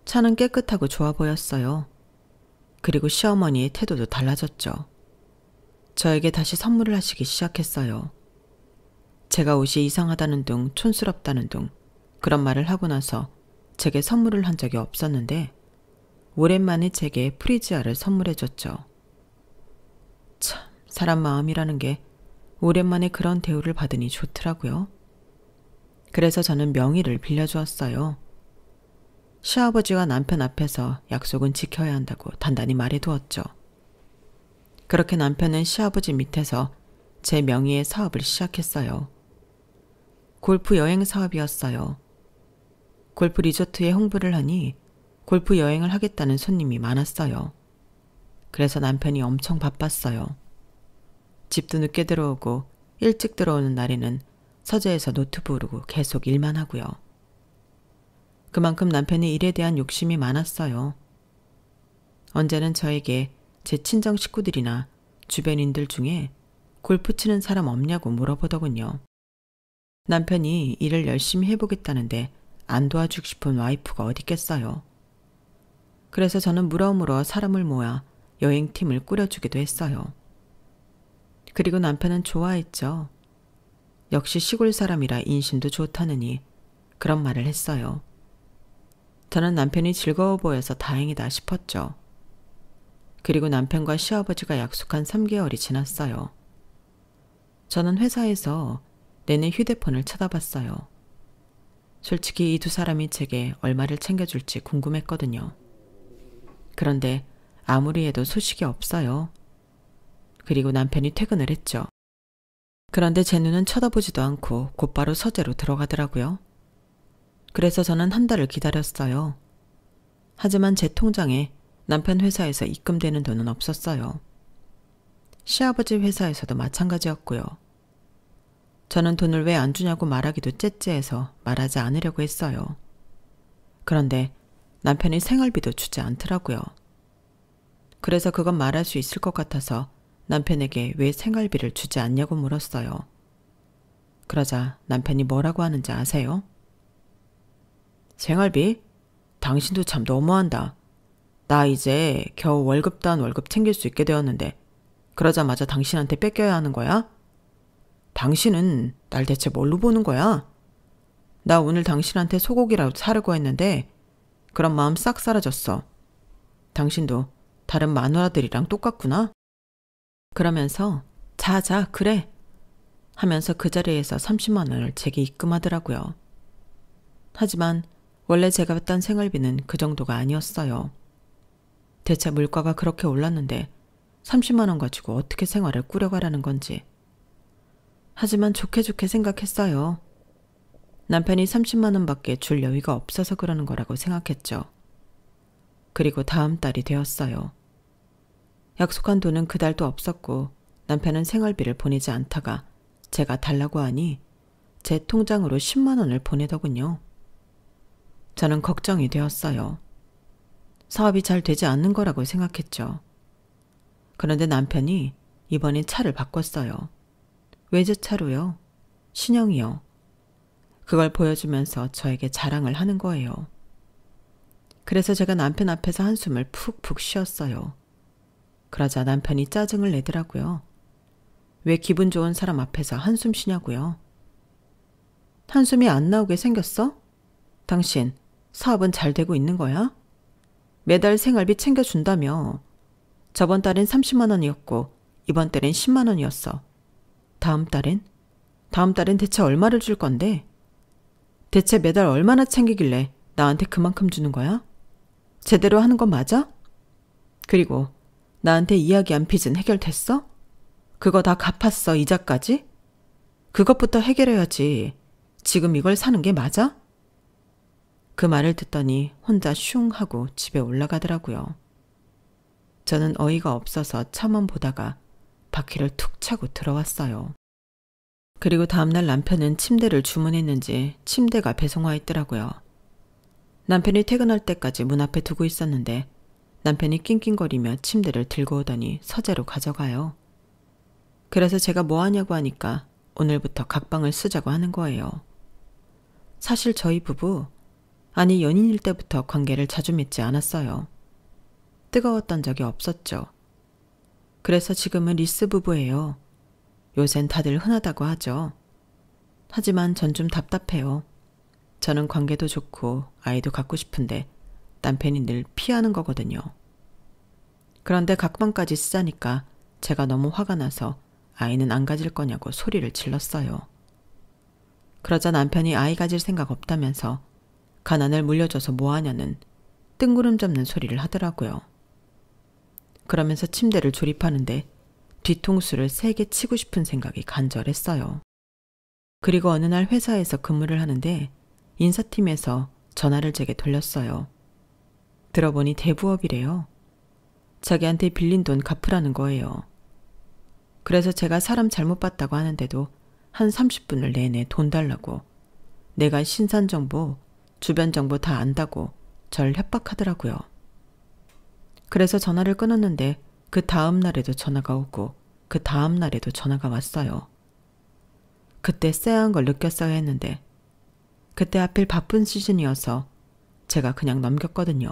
차는 깨끗하고 좋아 보였어요. 그리고 시어머니의 태도도 달라졌죠. 저에게 다시 선물을 하시기 시작했어요. 제가 옷이 이상하다는 둥, 촌스럽다는 둥 그런 말을 하고 나서 제게 선물을 한 적이 없었는데 오랜만에 제게 프리지아를 선물해줬죠. 참, 사람 마음이라는 게 오랜만에 그런 대우를 받으니 좋더라고요. 그래서 저는 명의를 빌려주었어요. 시아버지와 남편 앞에서 약속은 지켜야 한다고 단단히 말해두었죠. 그렇게 남편은 시아버지 밑에서 제 명의의 사업을 시작했어요. 골프 여행 사업이었어요. 골프 리조트에 홍보를 하니 골프 여행을 하겠다는 손님이 많았어요. 그래서 남편이 엄청 바빴어요. 집도 늦게 들어오고 일찍 들어오는 날에는 서재에서 노트 부르고 계속 일만 하고요. 그만큼 남편이 일에 대한 욕심이 많았어요. 언제는 저에게 제 친정 식구들이나 주변인들 중에 골프 치는 사람 없냐고 물어보더군요. 남편이 일을 열심히 해보겠다는데 안 도와주고 싶은 와이프가 어딨겠어요. 그래서 저는 물어물어 사람을 모아 여행팀을 꾸려주기도 했어요. 그리고 남편은 좋아했죠. 역시 시골 사람이라 인심도 좋다느니 그런 말을 했어요. 저는 남편이 즐거워 보여서 다행이다 싶었죠. 그리고 남편과 시아버지가 약속한 3개월이 지났어요. 저는 회사에서 내내 휴대폰을 쳐다봤어요. 솔직히 이 두 사람이 제게 얼마를 챙겨줄지 궁금했거든요. 그런데 아무리 해도 소식이 없어요. 그리고 남편이 퇴근을 했죠. 그런데 제 눈은 쳐다보지도 않고 곧바로 서재로 들어가더라고요. 그래서 저는 한 달을 기다렸어요. 하지만 제 통장에 남편 회사에서 입금되는 돈은 없었어요. 시아버지 회사에서도 마찬가지였고요. 저는 돈을 왜 안 주냐고 말하기도 째째해서 말하지 않으려고 했어요. 그런데 남편이 생활비도 주지 않더라고요. 그래서 그건 말할 수 있을 것 같아서 남편에게 왜 생활비를 주지 않냐고 물었어요. 그러자 남편이 뭐라고 하는지 아세요? 생활비? 당신도 참 너무한다. 나 이제 겨우 월급 단 월급 챙길 수 있게 되었는데 그러자마자 당신한테 뺏겨야 하는 거야? 당신은 날 대체 뭘로 보는 거야? 나 오늘 당신한테 소고기라도 사려고 했는데 그런 마음 싹 사라졌어. 당신도 다른 마누라들이랑 똑같구나? 그러면서 자자 그래 하면서 그 자리에서 30만 원을 제게 입금하더라고요. 하지만 원래 제가 딴 생활비는 그 정도가 아니었어요. 대체 물가가 그렇게 올랐는데 30만 원 가지고 어떻게 생활을 꾸려가라는 건지. 하지만 좋게 생각했어요. 남편이 30만 원밖에 줄 여유가 없어서 그러는 거라고 생각했죠. 그리고 다음 달이 되었어요. 약속한 돈은 그달도 없었고 남편은 생활비를 보내지 않다가 제가 달라고 하니 제 통장으로 10만 원을 보내더군요. 저는 걱정이 되었어요. 사업이 잘 되지 않는 거라고 생각했죠. 그런데 남편이 이번에 차를 바꿨어요. 외제차로요. 신형이요. 그걸 보여주면서 저에게 자랑을 하는 거예요. 그래서 제가 남편 앞에서 한숨을 푹푹 쉬었어요. 그러자 남편이 짜증을 내더라고요. 왜 기분 좋은 사람 앞에서 한숨 쉬냐고요. 한숨이 안 나오게 생겼어? 당신 사업은 잘 되고 있는 거야? 매달 생활비 챙겨준다며. 저번 달엔 30만 원이었고 이번 달엔 10만 원이었어. 다음 달엔 대체 얼마를 줄 건데? 대체 매달 얼마나 챙기길래 나한테 그만큼 주는 거야? 제대로 하는 건 맞아? 그리고 나한테 이야기한 빚은 해결됐어? 그거 다 갚았어, 이자까지? 그것부터 해결해야지. 지금 이걸 사는 게 맞아? 그 말을 듣더니 혼자 슝 하고 집에 올라가더라고요. 저는 어이가 없어서 차만 보다가 바퀴를 툭 차고 들어왔어요. 그리고 다음날 남편은 침대를 주문했는지 침대가 배송와 있더라고요. 남편이 퇴근할 때까지 문 앞에 두고 있었는데 남편이 낑낑거리며 침대를 들고 오더니 서재로 가져가요. 그래서 제가 뭐 하냐고 하니까 오늘부터 각방을 쓰자고 하는 거예요. 사실 저희 부부, 아니 연인일 때부터 관계를 자주 맺지 않았어요. 뜨거웠던 적이 없었죠. 그래서 지금은 리스 부부예요. 요샌 다들 흔하다고 하죠. 하지만 전 좀 답답해요. 저는 관계도 좋고 아이도 갖고 싶은데 남편이 늘 피하는 거거든요. 그런데 각방까지 쓰자니까 제가 너무 화가 나서 아이는 안 가질 거냐고 소리를 질렀어요. 그러자 남편이 아이 가질 생각 없다면서 가난을 물려줘서 뭐하냐는 뜬구름 잡는 소리를 하더라고요. 그러면서 침대를 조립하는데 뒤통수를 세게 치고 싶은 생각이 간절했어요. 그리고 어느 날 회사에서 근무를 하는데 인사팀에서 전화를 제게 돌렸어요. 들어보니 대부업이래요. 자기한테 빌린 돈 갚으라는 거예요. 그래서 제가 사람 잘못 봤다고 하는데도 한 30분을 내내 돈 달라고, 내가 신산 정보, 주변 정보 다 안다고 절 협박하더라고요. 그래서 전화를 끊었는데 그 다음 날에도 전화가 오고 그 다음 날에도 전화가 왔어요. 그때 쎄한 걸 느꼈어야 했는데 그때 하필 바쁜 시즌이어서 제가 그냥 넘겼거든요.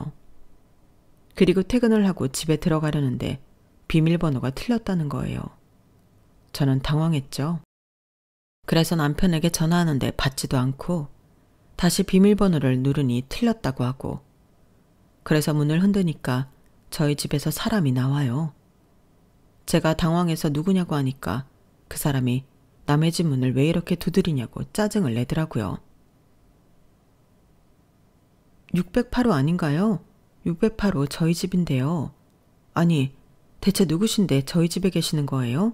그리고 퇴근을 하고 집에 들어가려는데 비밀번호가 틀렸다는 거예요. 저는 당황했죠. 그래서 남편에게 전화하는데 받지도 않고 다시 비밀번호를 누르니 틀렸다고 하고, 그래서 문을 흔드니까 저희 집에서 사람이 나와요. 제가 당황해서 누구냐고 하니까 그 사람이 남의 집 문을 왜 이렇게 두드리냐고 짜증을 내더라고요. 608호 아닌가요? 608호 저희 집인데요. 아니, 대체 누구신데 저희 집에 계시는 거예요?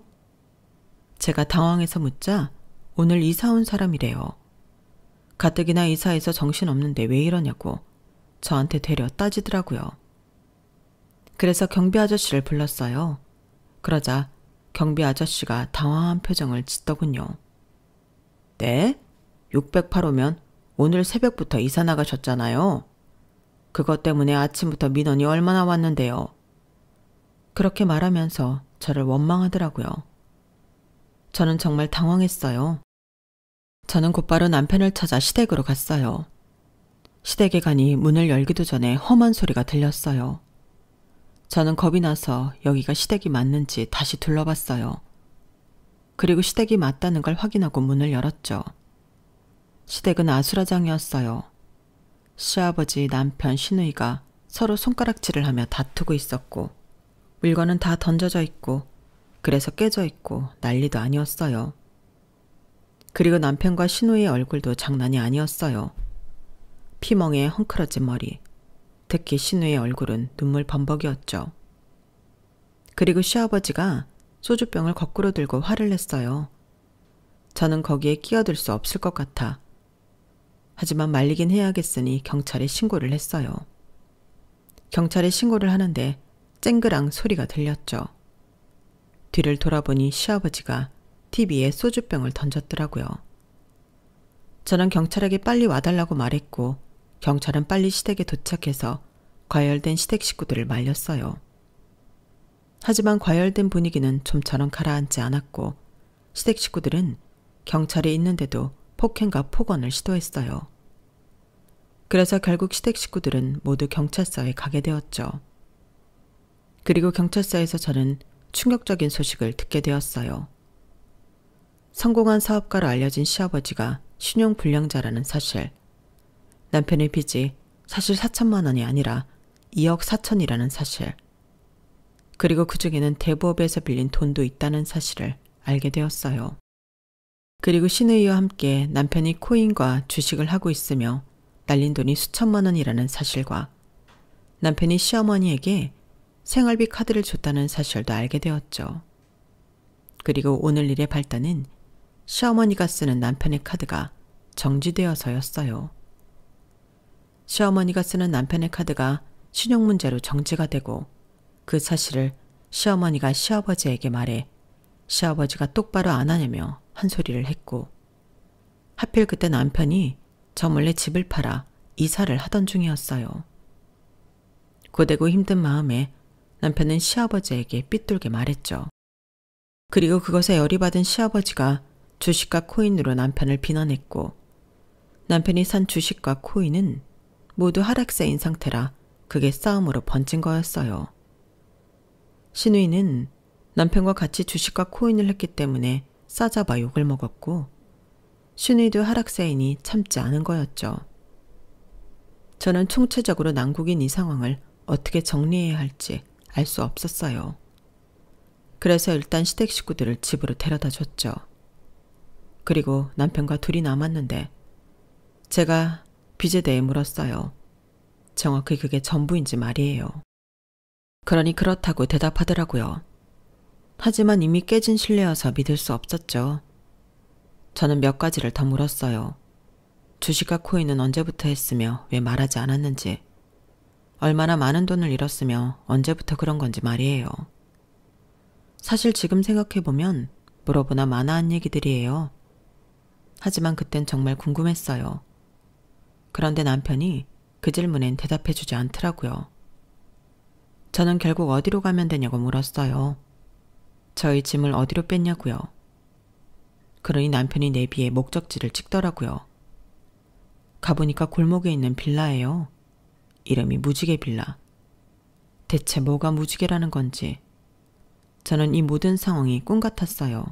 제가 당황해서 묻자 오늘 이사 온 사람이래요. 가뜩이나 이사해서 정신없는데 왜 이러냐고 저한테 되려 따지더라고요. 그래서 경비 아저씨를 불렀어요. 그러자 경비 아저씨가 당황한 표정을 짓더군요. 네? 608호면 오늘 새벽부터 이사 나가셨잖아요. 그것 때문에 아침부터 민원이 얼마나 왔는데요. 그렇게 말하면서 저를 원망하더라고요. 저는 정말 당황했어요. 저는 곧바로 남편을 찾아 시댁으로 갔어요. 시댁에 가니 문을 열기도 전에 험한 소리가 들렸어요. 저는 겁이 나서 여기가 시댁이 맞는지 다시 둘러봤어요. 그리고 시댁이 맞다는 걸 확인하고 문을 열었죠. 시댁은 아수라장이었어요. 시아버지, 남편, 시누이가 서로 손가락질을 하며 다투고 있었고, 물건은 다 던져져 있고, 그래서 깨져 있고 난리도 아니었어요. 그리고 남편과 시누이의 얼굴도 장난이 아니었어요. 피멍에 헝클어진 머리, 특히 시누이의 얼굴은 눈물 범벅이었죠. 그리고 시아버지가 소주병을 거꾸로 들고 화를 냈어요. 저는 거기에 끼어들 수 없을 것 같아. 하지만 말리긴 해야겠으니 경찰에 신고를 했어요. 경찰에 신고를 하는데 쨍그랑 소리가 들렸죠. 뒤를 돌아보니 시아버지가 TV에 소주병을 던졌더라고요. 저는 경찰에게 빨리 와달라고 말했고 경찰은 빨리 시댁에 도착해서 과열된 시댁 식구들을 말렸어요. 하지만 과열된 분위기는 좀처럼 가라앉지 않았고 시댁 식구들은 경찰이 있는데도 폭행과 폭언을 시도했어요. 그래서 결국 시댁 식구들은 모두 경찰서에 가게 되었죠. 그리고 경찰서에서 저는 충격적인 소식을 듣게 되었어요. 성공한 사업가로 알려진 시아버지가 신용불량자라는 사실, 남편의 빚이 사실 4천만 원이 아니라 2억 4천이라는 사실, 그리고 그 중에는 대부업에서 빌린 돈도 있다는 사실을 알게 되었어요. 그리고 시누이와 함께 남편이 코인과 주식을 하고 있으며 날린 돈이 수천만 원이라는 사실과 남편이 시어머니에게 생활비 카드를 줬다는 사실도 알게 되었죠. 그리고 오늘 일의 발단은 시어머니가 쓰는 남편의 카드가 정지되어서였어요. 시어머니가 쓰는 남편의 카드가 신용문제로 정지가 되고 그 사실을 시어머니가 시아버지에게 말해 시아버지가 똑바로 안 하냐며 한 소리를 했고, 하필 그때 남편이 저 몰래 집을 팔아 이사를 하던 중이었어요. 고되고 힘든 마음에 남편은 시아버지에게 삐뚤게 말했죠. 그리고 그것에 열이 받은 시아버지가 주식과 코인으로 남편을 비난했고, 남편이 산 주식과 코인은 모두 하락세인 상태라 그게 싸움으로 번진 거였어요. 시누이는 남편과 같이 주식과 코인을 했기 때문에 싸잡아 욕을 먹었고, 시누이도 하락세이니 참지 않은 거였죠. 저는 총체적으로 난국인 이 상황을 어떻게 정리해야 할지 알 수 없었어요. 그래서 일단 시댁 식구들을 집으로 데려다 줬죠. 그리고 남편과 둘이 남았는데 제가 빚에 대해 물었어요. 정확히 그게 전부인지 말이에요. 그러니 그렇다고 대답하더라고요. 하지만 이미 깨진 신뢰여서 믿을 수 없었죠. 저는 몇 가지를 더 물었어요. 주식과 코인은 언제부터 했으며 왜 말하지 않았는지, 얼마나 많은 돈을 잃었으며 언제부터 그런 건지 말이에요. 사실 지금 생각해보면 물어보나 마나한 얘기들이에요. 하지만 그땐 정말 궁금했어요. 그런데 남편이 그 질문엔 대답해주지 않더라고요. 저는 결국 어디로 가면 되냐고 물었어요. 저희 짐을 어디로 뺐냐고요. 그러니 남편이 내비에 목적지를 찍더라고요. 가보니까 골목에 있는 빌라예요. 이름이 무지개 빌라. 대체 뭐가 무지개라는 건지 저는 이 모든 상황이 꿈 같았어요.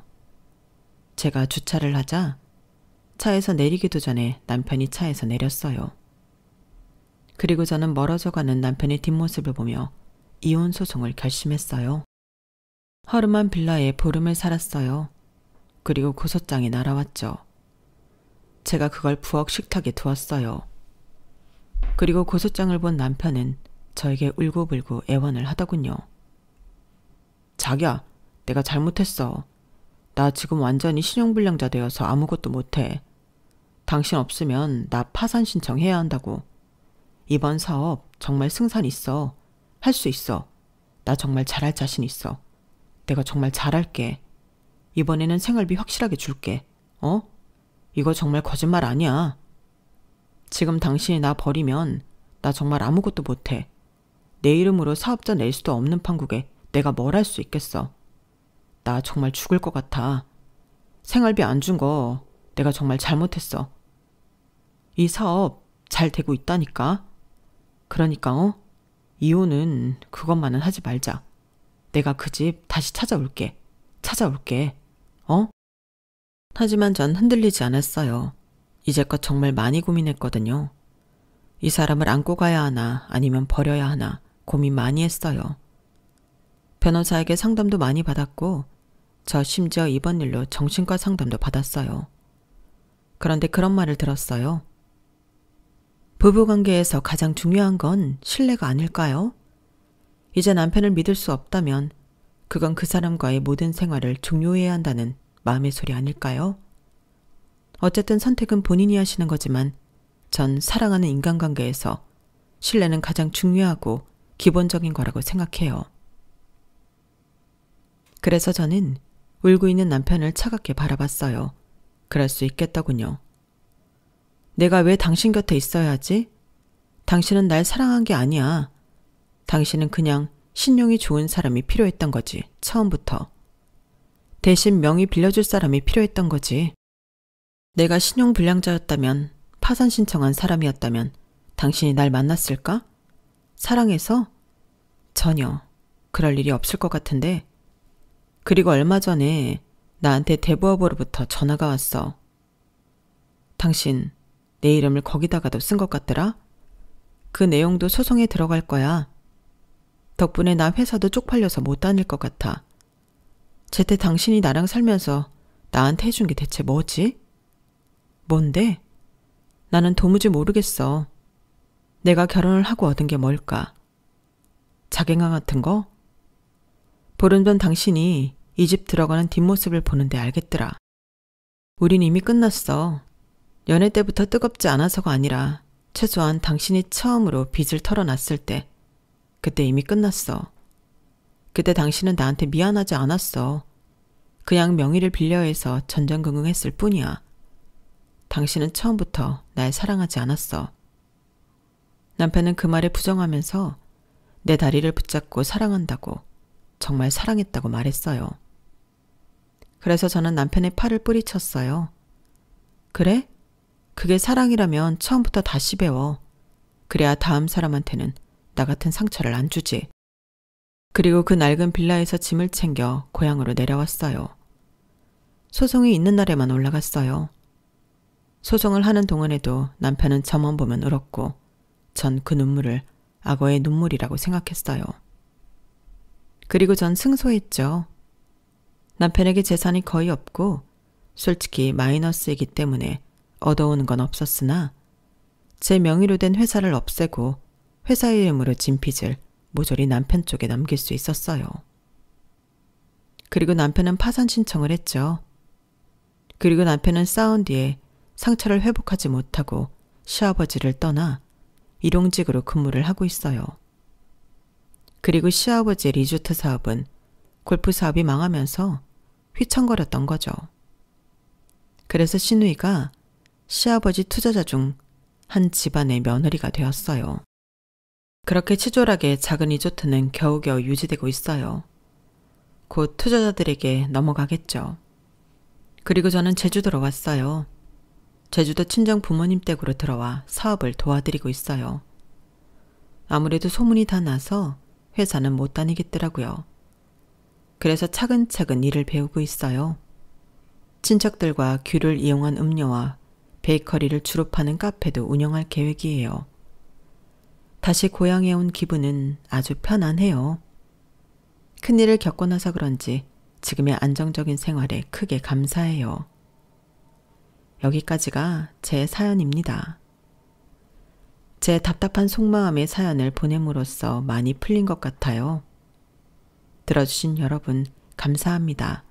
제가 주차를 하자 차에서 내리기도 전에 남편이 차에서 내렸어요. 그리고 저는 멀어져가는 남편의 뒷모습을 보며 이혼 소송을 결심했어요. 허름한 빌라에 보름을 살았어요. 그리고 고소장이 날아왔죠. 제가 그걸 부엌 식탁에 두었어요. 그리고 고소장을 본 남편은 저에게 울고불고 애원을 하더군요. 자기야, 내가 잘못했어. 나 지금 완전히 신용불량자 되어서 아무것도 못해. 당신 없으면 나 파산 신청해야 한다고. 이번 사업 정말 승산 있어. 할 수 있어. 나 정말 잘할 자신 있어. 내가 정말 잘할게. 이번에는 생활비 확실하게 줄게. 이거 정말 거짓말 아니야. 지금 당신이 나 버리면 나 정말 아무것도 못해. 내 이름으로 사업자 낼 수도 없는 판국에 내가 뭘 할 수 있겠어. 나 정말 죽을 것 같아. 생활비 안 준 거 내가 정말 잘못했어. 이 사업 잘 되고 있다니까. 그러니까 이혼은 그것만은 하지 말자. 내가 그 집 다시 찾아올게. 하지만 전 흔들리지 않았어요. 이제껏 정말 많이 고민했거든요. 이 사람을 안고 가야 하나 아니면 버려야 하나 고민 많이 했어요. 변호사에게 상담도 많이 받았고 저 심지어 이번 일로 정신과 상담도 받았어요. 그런데 그런 말을 들었어요. 부부관계에서 가장 중요한 건 신뢰가 아닐까요? 이제 남편을 믿을 수 없다면 그건 그 사람과의 모든 생활을 종료해야 한다는 마음의 소리 아닐까요? 어쨌든 선택은 본인이 하시는 거지만 전 사랑하는 인간관계에서 신뢰는 가장 중요하고 기본적인 거라고 생각해요. 그래서 저는 울고 있는 남편을 차갑게 바라봤어요. 그럴 수 있겠더군요. 내가 왜 당신 곁에 있어야 하지? 당신은 날 사랑한 게 아니야. 당신은 그냥 신용이 좋은 사람이 필요했던 거지, 처음부터. 대신 명의 빌려줄 사람이 필요했던 거지. 내가 신용불량자였다면, 파산 신청한 사람이었다면 당신이 날 만났을까? 사랑해서? 전혀 그럴 일이 없을 것 같은데. 그리고 얼마 전에 나한테 대부업으로부터 전화가 왔어. 당신 내 이름을 거기다가도 쓴 것 같더라? 그 내용도 소송에 들어갈 거야. 덕분에 나 회사도 쪽팔려서 못 다닐 것 같아. 제때 당신이 나랑 살면서 나한테 해준 게 대체 뭐지? 뭔데? 나는 도무지 모르겠어. 내가 결혼을 하고 얻은 게 뭘까? 자갱아 같은 거? 보름 전 당신이 이 집 들어가는 뒷모습을 보는데 알겠더라. 우린 이미 끝났어. 연애 때부터 뜨겁지 않아서가 아니라 최소한 당신이 처음으로 빚을 털어놨을 때 그때 이미 끝났어. 그때 당신은 나한테 미안하지 않았어. 그냥 명의를 빌려 해서 전전긍긍했을 뿐이야. 당신은 처음부터 날 사랑하지 않았어. 남편은 그 말에 부정하면서 내 다리를 붙잡고 사랑한다고, 정말 사랑했다고 말했어요. 그래서 저는 남편의 팔을 뿌리쳤어요. 그래? 그게 사랑이라면 처음부터 다시 배워. 그래야 다음 사람한테는 나 같은 상처를 안 주지. 그리고 그 낡은 빌라에서 짐을 챙겨 고향으로 내려왔어요. 소송이 있는 날에만 올라갔어요. 소송을 하는 동안에도 남편은 저만 보면 울었고 전 그 눈물을 악어의 눈물이라고 생각했어요. 그리고 전 승소했죠. 남편에게 재산이 거의 없고 솔직히 마이너스이기 때문에 얻어오는 건 없었으나 제 명의로 된 회사를 없애고 회사 이름으로 진 빚을 모조리 남편 쪽에 넘길 수 있었어요. 그리고 남편은 파산 신청을 했죠. 그리고 남편은 싸운 뒤에 상처를 회복하지 못하고 시아버지를 떠나 일용직으로 근무를 하고 있어요. 그리고 시아버지의 리조트 사업은 골프 사업이 망하면서 휘청거렸던 거죠. 그래서 시누이가 시아버지 투자자 중 한 집안의 며느리가 되었어요. 그렇게 치졸하게 작은 리조트는 겨우겨우 유지되고 있어요. 곧 투자자들에게 넘어가겠죠. 그리고 저는 제주도로 왔어요. 제주도 친정 부모님 댁으로 들어와 사업을 도와드리고 있어요. 아무래도 소문이 다 나서 회사는 못 다니겠더라고요. 그래서 차근차근 일을 배우고 있어요. 친척들과 귤을 이용한 음료와 베이커리를 주로 파는 카페도 운영할 계획이에요. 다시 고향에 온 기분은 아주 편안해요. 큰일을 겪고 나서 그런지 지금의 안정적인 생활에 크게 감사해요. 여기까지가 제 사연입니다. 제 답답한 속마음의 사연을 보냄으로써 많이 풀린 것 같아요. 들어주신 여러분 감사합니다.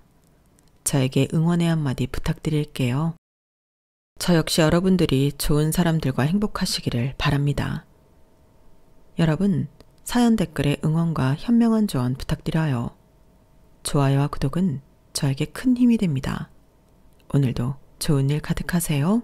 저에게 응원의 한마디 부탁드릴게요. 저 역시 여러분들이 좋은 사람들과 행복하시기를 바랍니다. 여러분, 사연 댓글에 응원과 현명한 조언 부탁드려요. 좋아요와 구독은 저에게 큰 힘이 됩니다. 오늘도 좋은 일 가득하세요.